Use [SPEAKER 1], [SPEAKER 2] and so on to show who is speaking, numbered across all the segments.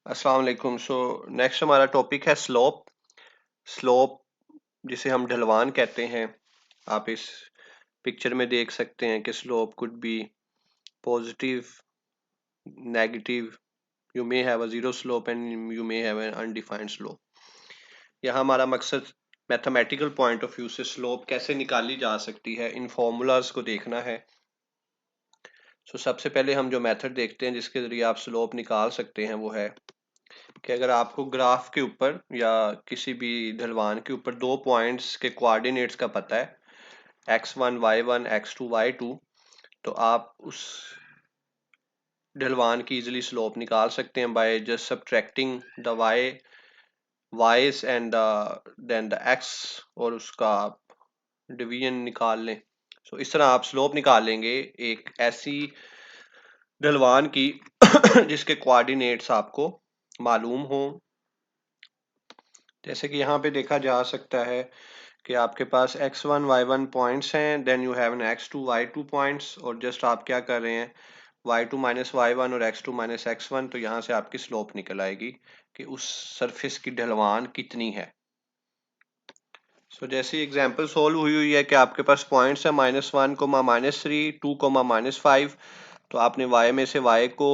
[SPEAKER 1] अस्सलाम वालेकुम। नेक्स्ट हमारा टॉपिक है स्लोप। स्लोप जिसे हम ढलवान कहते हैं। आप इस पिक्चर में देख सकते हैं कि slope could be positive, negative, you may have a zero slope and you may have an undefined slope. यहाँ हमारा मकसद मैथमेटिकल पॉइंट ऑफ व्यू से स्लोप कैसे निकाली जा सकती है, इन फॉर्मूलाज को देखना है। सबसे पहले हम जो मेथड देखते हैं जिसके जरिए आप स्लोप निकाल सकते हैं वो है कि अगर आपको ग्राफ के ऊपर या किसी भी ढलवान के ऊपर दो पॉइंट्स के कोऑर्डिनेट्स का पता है, x1 y1 x2 y2, तो आप उस ढलवान की इजीली स्लोप निकाल सकते हैं by just subtracting the y's and then the x और उसका डिवीजन निकाल लें। इस तरह आप स्लोप निकाल लेंगे एक ऐसी ढलवान की जिसके कोऑर्डिनेट्स आपको मालूम हो। जैसे कि यहाँ पे देखा जा सकता है कि आपके पास x1 y1 पॉइंट्स हैं, then you have an x2 y2 points, और जस्ट आप क्या कर रहे हैं y2 माइनस y1 और x2 माइनस x1, तो यहाँ से आपकी स्लोप निकल आएगी कि उस सरफेस की ढलवान कितनी है। जैसे एग्जांपल सोल्व हुई हुई है कि आपके पास पॉइंट्स है -1 कोमा -3, 2 कोमा -5, तो आपने y में से y को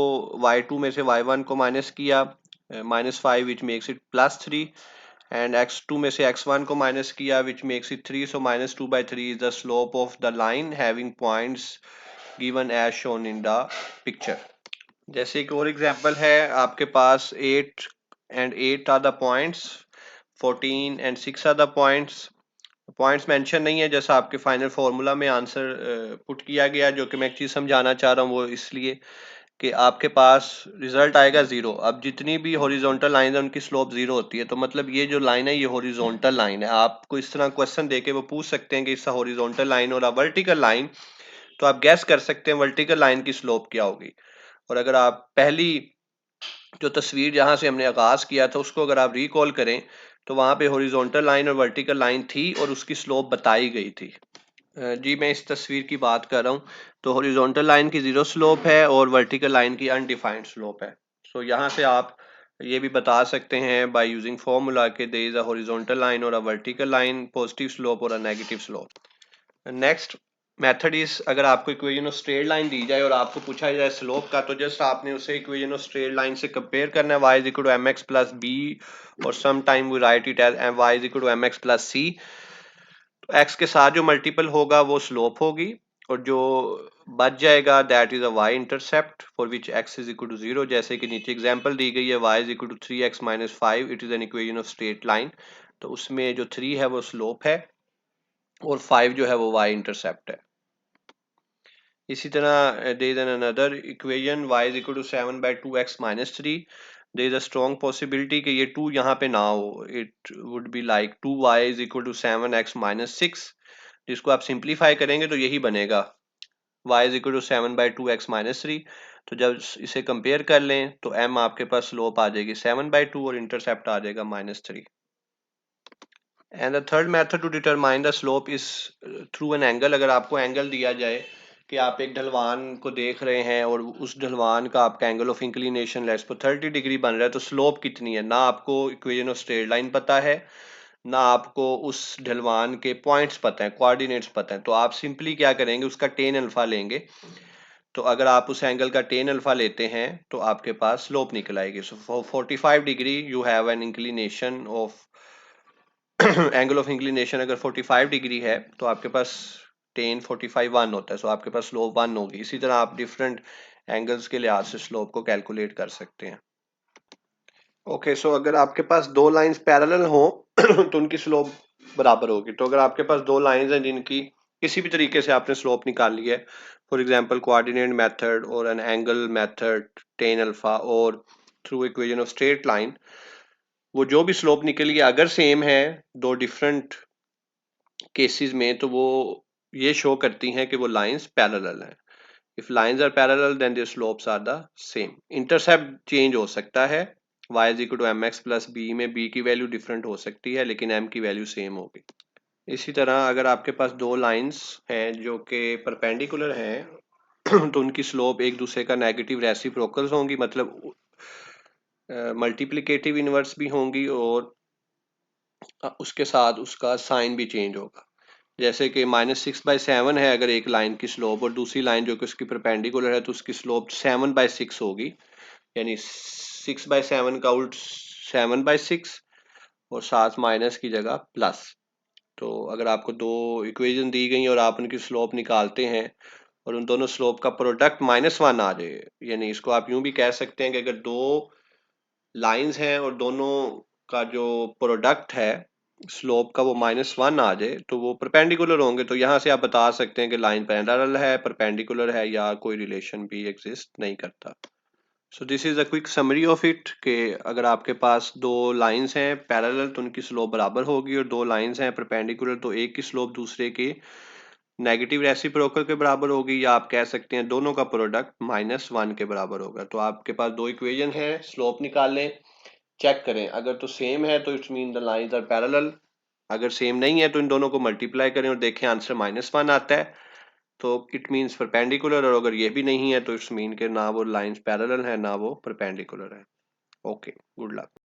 [SPEAKER 1] y2 में से y1 को माइनस किया, -5 विच मेक्स इट +3, एंड x2 में से x1 को माइनस किया which makes it 3, so -2/3 is the slope of the line having points given as shown in the picture. जैसे एक और एग्जांपल है, आपके पास 8 and 8 are the points, 14 and 6 are the points mention नहीं है जैसा आपके फाइनल फार्मूला में आंसर पुट किया गया। जो कि मैं एक चीज समझाना चाह रहा हूँ वो इसलिए कि आपके पास रिजल्ट आएगा जीरो। अब जितनी भी हॉरिजॉन्टल लाइन है उनकी स्लोप जीरो होती है, तो मतलब ये जो लाइन है ये हॉरिजॉन्टल लाइन है। आपको इस तरह क्वेश्चन देके वो पूछ सकते हैं कि इसका हॉरिजॉन्टल लाइन और वर्टिकल लाइन, तो आप गैस कर सकते हैं वर्टिकल लाइन की स्लोप क्या होगी। और अगर आप पहली जो तस्वीर जहां से हमने आगाज किया था उसको अगर आप रिकॉल करें, तो वहां पे हॉरिजॉन्टल लाइन और वर्टिकल लाइन थी और उसकी स्लोप बताई गई थी। जी मैं इस तस्वीर की बात कर रहा हूँ। तो हॉरिजॉन्टल लाइन की जीरो स्लोप है और वर्टिकल लाइन की अनडिफाइंड स्लोप है। यहाँ से आप ये भी बता सकते हैं बाय यूजिंग फॉर्मूला के there is a horizontal line और a vertical line, positive slope और a negative slope. Next method is, अगर आपको इक्वेशन ऑफ स्ट्रेट लाइन दी जाए और आपको पूछा जाए स्लोप का, तो जस्ट आपने उसे इक्वेशन ऑफ स्ट्रेट लाइन से कंपेयर करना है, y is equal to M x plus B, और some time we write it as y is equal to M x plus C. तो x के साथ जो मल्टीपल होगा वो स्लोप होगी, और जो बच जाएगा that is a y intercept for which x is equal to 0। जैसे कि नीचे एग्जांपल दी गई है y is equal to 3x minus 5, it is an equation of straight line. तो उसमें जो 3 है वो स्लोप है और 5 जो है वो y इंटरसेप्ट है। इसी तरह there is another equation y is equal to 7 by 2x minus 3. there is a strong possibility कि ये 2 यहाँ पे ना हो, it would be like 2y is equal to 7x minus 6, जिसको आप सिंप्लीफाई करेंगे तो यही बनेगा y is equal to 7 by 2x minus 3। तो जब इसे कंपेयर कर लें तो m आपके पास स्लोप आ जाएगी 7 by 2 और इंटरसेप्ट आ जाएगा -3। And the third method to determine the slope is through an angle. अगर आपको एंगल दिया जाए कि आप एक ढलवान को देख रहे हैं और उस ढलवान का आपका angle of inclination let's suppose 30 degree बन रहा है, तो स्लोप कितनी है ना आपको इक्वेशन ऑफ स्ट्रेट लाइन पता है, ना आपको उस ढलवान के पॉइंट्स पता है, कोऑर्डिनेट्स पता है। तो आप सिंपली क्या करेंगे, उसका टेन अल्फा लेंगे। तो अगर आप उस एंगल का टेन अल्फा लेते हैं तो आपके पास स्लोप निकल आएगी। सो 45 degree you have N inclination of angle of inclination अगर 45 डिग्री है तो आपके पास टेन 45 1 होता है, सो आपके पास स्लोप 1 होगी। इसी तरह आप डिफरेंट एंगल्स के लिहाज से स्लोप को कैलकुलेट कर सकते हैं। ओके, सो अगर आपके पास दो लाइंस पैरेलल हो तो उनकी स्लोप बराबर होगी। तो अगर आपके पास दो लाइंस हैं जिनकी किसी भी तरीके से आपने स्लोप निकाली है, फॉर एग्जांपल कोऑर्डिनेट मेथड और an angle method, tan alpha, और through equation of straight line, वो जो भी स्लोप निकली अगर सेम है दो डिफरेंट केसेस में, तो वो ये शो करती हैं कि वो लाइंस पैरेलल हैं। If lines are parallel then their slopes are the same. Intercept change हो सकता है, y is equal to M x plus b में b की वैल्यू डिफरेंट हो सकती है लेकिन m की वैल्यू सेम होगी। इसी तरह अगर आपके पास दो लाइंस हैं जो कि परपेंडिकुलर हैं तो उनकी स्लोप एक दूसरे का नेगेटिव रेसिप्रोकल्स होंगी, मतलब मल्टीप्लिकेटिव इनवर्स भी होंगी और उसके साथ उसका साइन भी चेंज होगा। जैसे कि -6/7 है अगर एक लाइन की स्लोप, और दूसरी लाइन जो कि उसकी परपेंडिकुलर है तो उसकी स्लोप 7/6 होगी, यानी 6/7 का उल्ट 7/6 और साथ माइनस की जगह प्लस। तो अगर आपको दो इक्वेशन दी गई और आप उनकी स्लोप निकालते हैं और उन दोनों स्लोप का प्रोडक्ट -1 आ जाए, यानी इसको आप यूं भी कह सकते हैं कि अगर दो लाइंस हैं और दोनों का जो प्रोडक्ट है स्लोप का वो -1 आ जाए तो वो परपेंडिकुलर होंगे। तो यहाँ से आप बता सकते हैं कि लाइन पैरेलल है, परपेंडिकुलर है, या कोई रिलेशन भी एग्जिस्ट नहीं करता। So this is a quick summary of it कि अगर आपके पास दो लाइंस हैं पैरेलल तो उनकी स्लोप बराबर होगी, और दो लाइंस हैं परपेंडिकुलर तो एक की स्लोप दूसरे की नेगेटिव रेसिप्रोकल के बराबर होगी, या आप कह सकते हैं दोनों का प्रोडक्ट -1 के बराबर होगा। तो आपके पास दो इक्वेशन है, स्लोप निकालें, चेक करें, अगर तो सेम है तो it's mean the lines are parallel, अगर सेम नहीं है तो इन दोनों को मल्टीप्लाई करें और देखें आंसर -1 आता है तो इट मीन्स परपेंडिकुलर, और अगर ये भी नहीं है तो इट्स मीन के ना वो लाइंस पैरेलल है ना वो परपेंडिकुलर है। Okay, good luck.